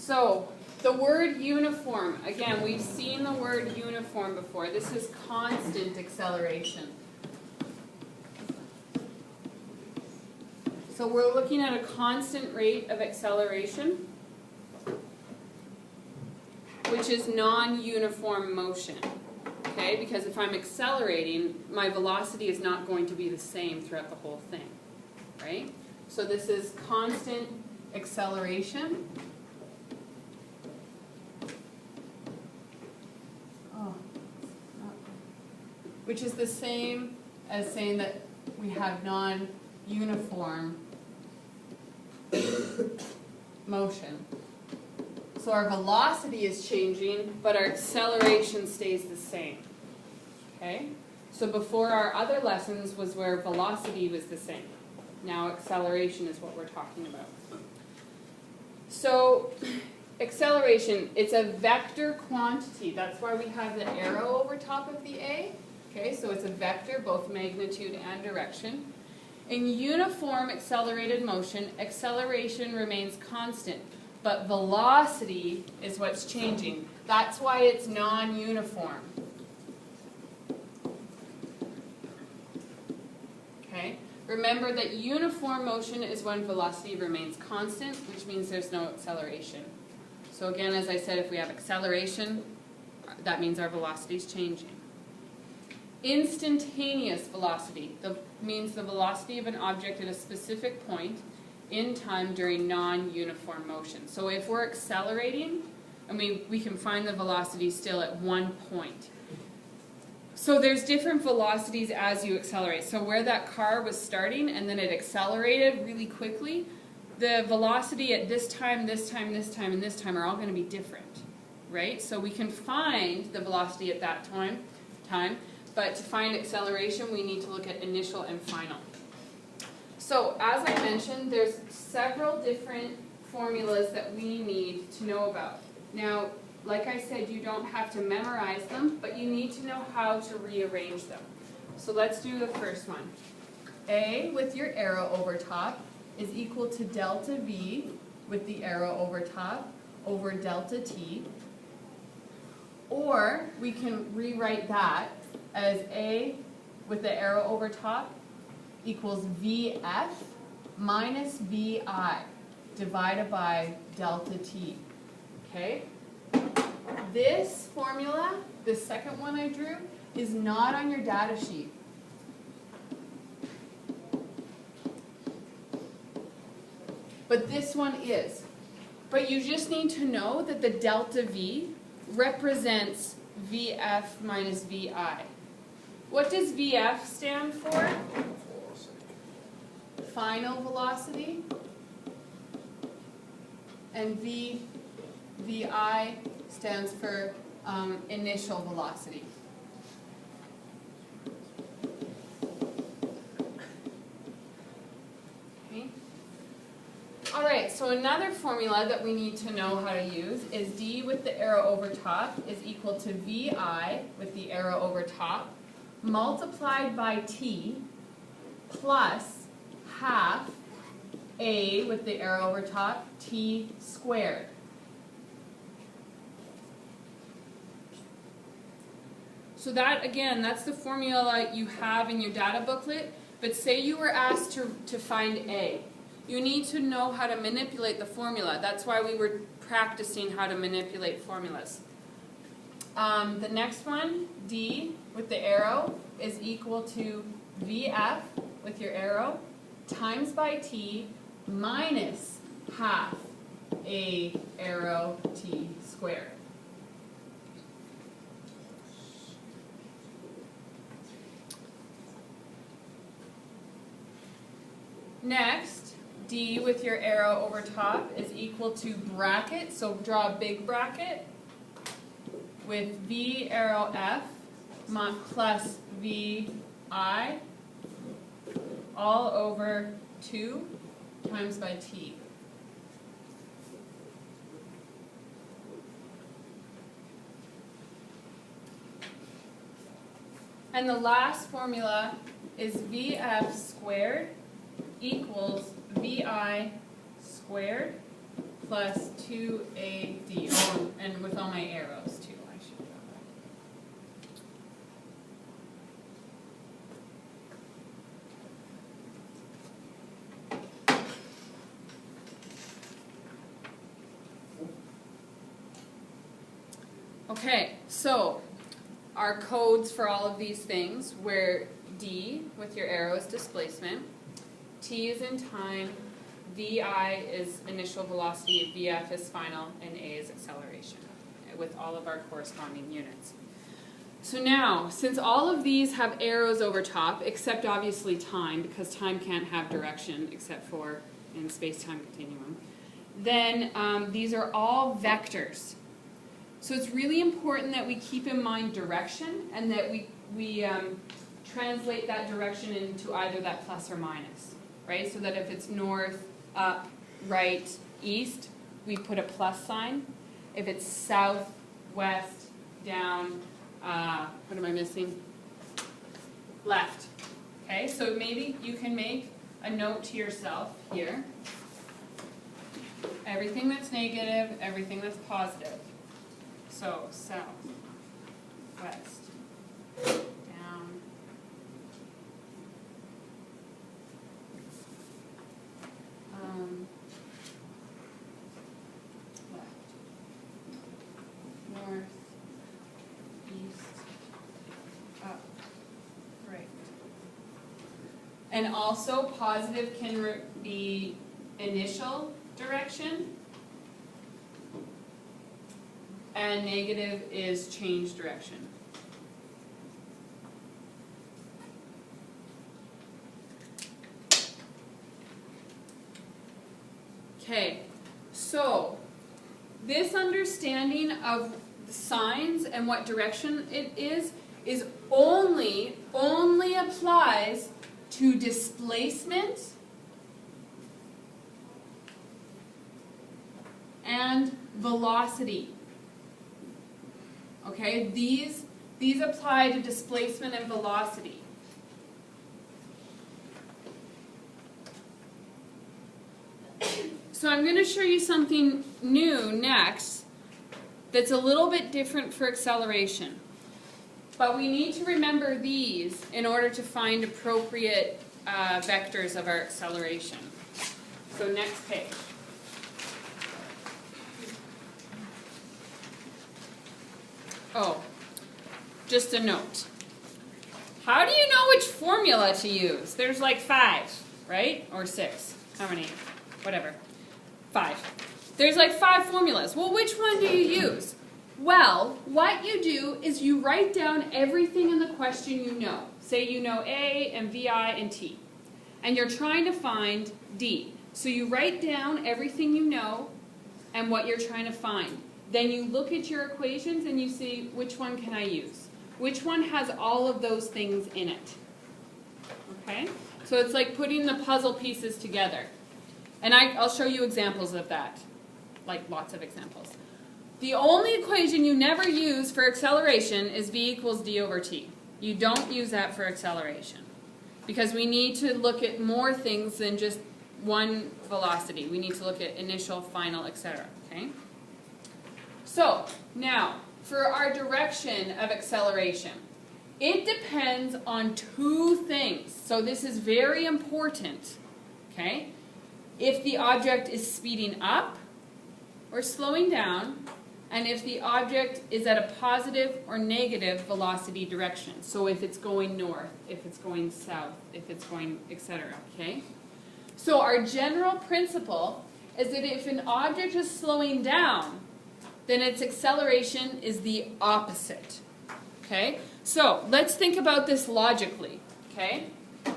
So, the word uniform, again, we've seen the word uniform before. This is constant acceleration. So we're looking at a constant rate of acceleration, which is non-uniform motion. Okay, because if I'm accelerating, my velocity is not going to be the same throughout the whole thing, right? So this is constant acceleration. Which is the same as saying that we have non-uniform motion. So our velocity is changing, but our acceleration stays the same. Okay? So before, our other lessons was where velocity was the same. Now acceleration is what we're talking about. So acceleration, it's a vector quantity. That's why we have the arrow over top of the A. Okay, so it's a vector, both magnitude and direction. In uniform accelerated motion, acceleration remains constant, but velocity is what's changing. That's why it's non-uniform. Okay, remember that uniform motion is when velocity remains constant, which means there's no acceleration. So again, as I said, if we have acceleration, that means our velocity is changing. Instantaneous velocity means the velocity of an object at a specific point in time during non-uniform motion. So if we're accelerating, and we can find the velocity still at one point. So there's different velocities as you accelerate. So where that car was starting and then it accelerated really quickly, the velocity at this time, this time, this time, and this time are all going to be different, right? So we can find the velocity at that time. But to find acceleration, we need to look at initial and final. So as I mentioned, there's several different formulas that we need to know about. Now, like I said, you don't have to memorize them, but you need to know how to rearrange them. So let's do the first one. A with your arrow over top is equal to delta V with the arrow over top over delta T. Or we can rewrite that as A with the arrow over top equals VF minus VI divided by delta T. Okay? This formula, the second one I drew, is not on your data sheet. But this one is. But you just need to know that the delta V represents VF minus VI. What does VF stand for? Final velocity. And VI stands for initial velocity. Okay. All right, so another formula that we need to know how to use is D with the arrow over top is equal to VI with the arrow over top multiplied by T plus half A with the arrow over top T squared. So that, again, that's the formula you have in your data booklet, but say you were asked to find A. You need to know how to manipulate the formula. That's why we were practicing how to manipulate formulas. The next one, D with the arrow, is equal to VF with your arrow times by T minus half A arrow T squared. Next, D with your arrow over top is equal to bracket, so draw a big bracket with V arrow F plus VI all over 2 times by T. And the last formula is VF squared equals VI squared plus 2AD. Oh, and with all my arrows too, I should draw that. Okay, so our codes for all of these things, where D with your arrow is displacement, T is in time, VI is initial velocity, VF is final, and A is acceleration, with all of our corresponding units. So now, since all of these have arrows over top, except obviously time, because time can't have direction except for in space-time continuum, then these are all vectors. So it's really important that we keep in mind direction and that we translate that direction into either that plus or minus, right? So that if it's north, up, right, east, we put a plus sign. If it's south, west, down, what am I missing? Left. Okay, so maybe you can make a note to yourself here. Everything that's negative, everything that's positive. So, south, west, down, left, north, east, up, right. And also positive can be initial direction, and negative is change direction. Okay, so this understanding of signs and what direction it is only applies to displacement and velocity. Okay, these apply to displacement and velocity. So I'm going to show you something new next that's a little bit different for acceleration. But we need to remember these in order to find appropriate vectors of our acceleration. So next page. Oh, just a note. How do you know which formula to use? There's like 5, right? Or 6. How many? Whatever. 5. There's like 5 formulas. Well, which one do you use? Well, what you do is you write down everything in the question you know. Say you know A and VI and T. And you're trying to find D. So you write down everything you know and what you're trying to find. Then you look at your equations and you see, which one can I use? Which one has all of those things in it? Okay? So it's like putting the puzzle pieces together. And I'll show you examples of that, like lots of examples. The only equation you never use for acceleration is V equals D over T. You don't use that for acceleration because we need to look at more things than just one velocity. We need to look at initial, final, etc. Okay? So, now, for our direction of acceleration, it depends on 2 things. So this is very important, okay? If the object is speeding up or slowing down, and if the object is at a positive or negative velocity direction. So if it's going north, if it's going south, if it's going, etc., okay? So our general principle is that if an object is slowing down, then its acceleration is the opposite, okay? So let's think about this logically, okay?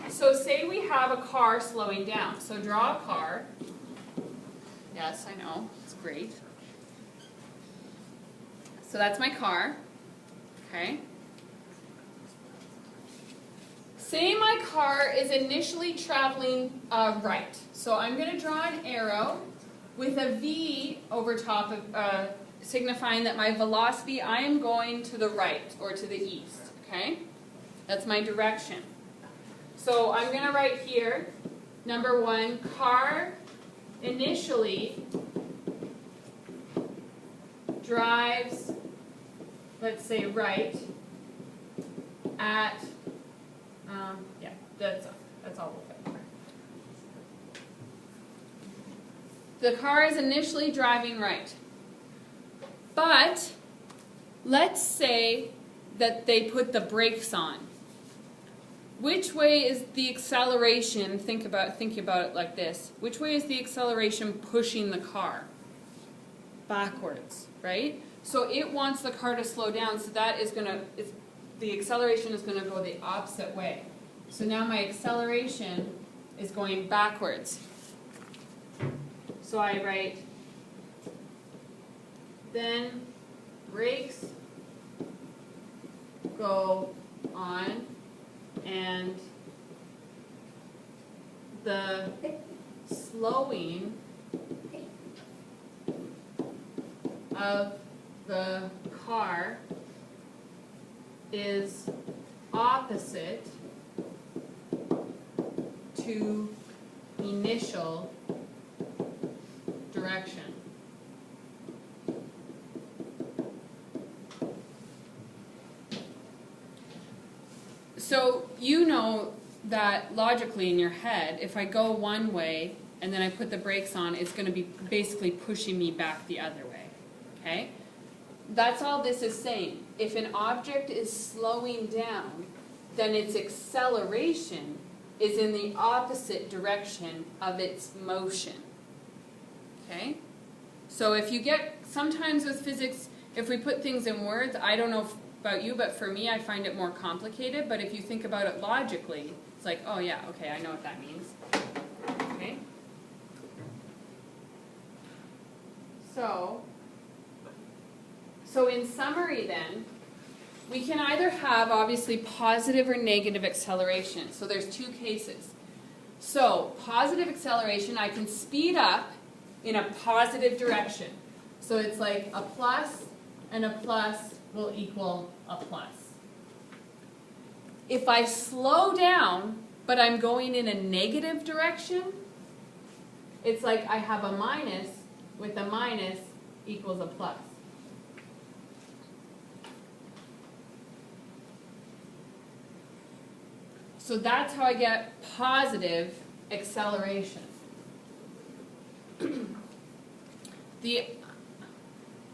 So say we have a car slowing down. So draw a car. Yes, I know, it's great. So that's my car, okay? Say my car is initially traveling right. So I'm going to draw an arrow with a V over top of, signifying that my velocity, I am going to the right or to the east, okay? That's my direction. So I'm going to write here, number 1, car initially drives, let's say right, at, yeah, that's all we'll fit. The car is initially driving right. But let's say that they put the brakes on. Which way is the acceleration, think about it like this, which way is the acceleration pushing the car? Backwards, right? So it wants the car to slow down, so that is the acceleration is gonna go the opposite way. So now my acceleration is going backwards. So I write, then brakes go on, and the slowing of the car is opposite to initial direction. So you know that logically in your head, if I go one way and then I put the brakes on, it's going to be basically pushing me back the other way. Okay? That's all this is saying. If an object is slowing down, then its acceleration is in the opposite direction of its motion. Okay? So if you get, sometimes with physics, if we put things in words, I don't know about you, but for me, I find it more complicated. But if you think about it logically, it's like, oh yeah, okay, I know what that means. Okay? So in summary then, we can either have obviously positive or negative acceleration. So there's two cases. So positive acceleration, I can speed up in a positive direction. So it's like a plus and a plus will equal a plus. If I slow down, but I'm going in a negative direction, it's like I have a minus with a minus equals a plus. So that's how I get positive acceleration.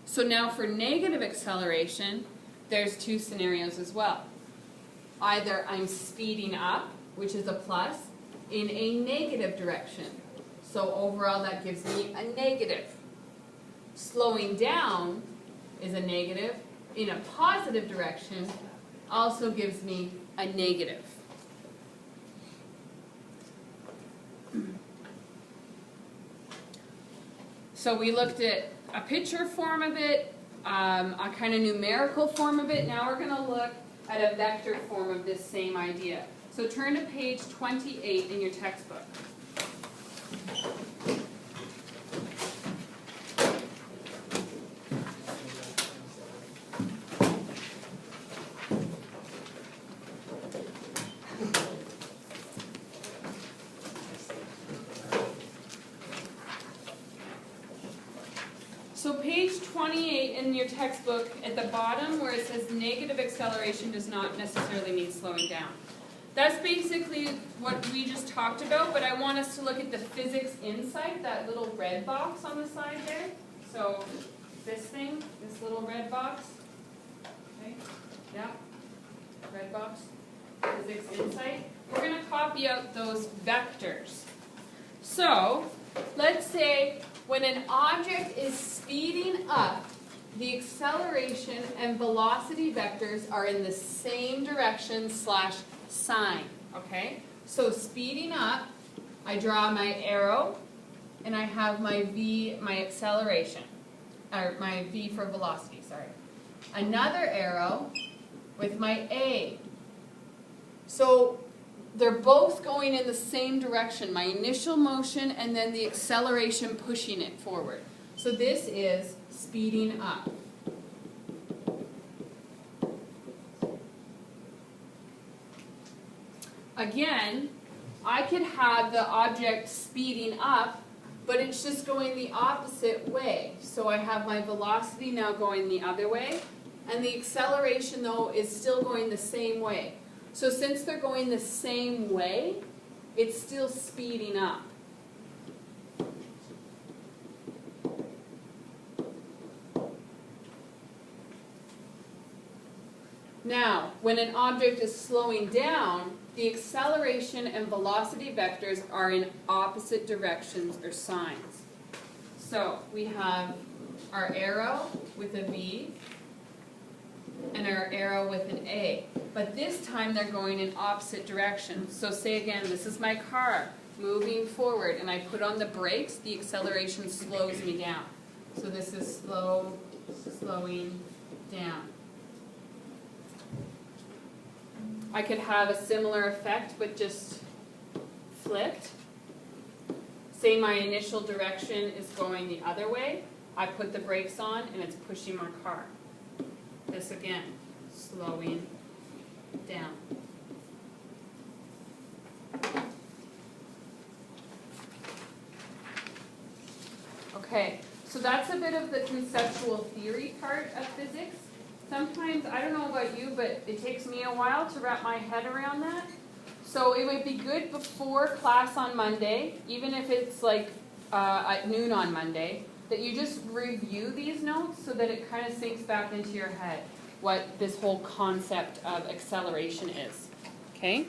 So now for negative acceleration, there's two scenarios as well. Either I'm speeding up, which is a plus, in a negative direction. So overall that gives me a negative. Slowing down is a negative. In a positive direction also gives me a negative. So we looked at a picture form of it, a kind of numerical form of it. Now we're going to look at a vector form of this same idea. So turn to page 28 in your textbook. So page 28 in your textbook, at the bottom where it says negative acceleration does not necessarily mean slowing down. That's basically what we just talked about, but I want us to look at the physics insight, that little red box on the side there. So this thing, this little red box, okay, yeah, red box, physics insight. We're going to copy out those vectors. So let's say when an object is speeding up, the acceleration and velocity vectors are in the same direction / sign, okay? So speeding up, I draw my arrow, and I have my V, my acceleration, or my V for velocity, sorry. Another arrow with my A. So they're both going in the same direction, my initial motion and then the acceleration pushing it forward. So this is speeding up. Again, I could have the object speeding up but it's just going the opposite way. So I have my velocity now going the other way, and the acceleration though is still going the same way. So since they're going the same way, it's still speeding up. Now, when an object is slowing down, the acceleration and velocity vectors are in opposite directions or signs. So we have our arrow with a V and our arrow with an A. But this time they're going in opposite directions. So say again, this is my car moving forward, and I put on the brakes, the acceleration slows me down. So this is slowing down. I could have a similar effect, but just flipped. Say my initial direction is going the other way. I put the brakes on and it's pushing my car. This again, slowing down. Okay, so that's a bit of the conceptual theory part of physics. Sometimes, I don't know about you, but it takes me a while to wrap my head around that. So it would be good before class on Monday, even if it's like at noon on Monday, that you just review these notes so that it kind of sinks back into your head what this whole concept of acceleration is. Okay?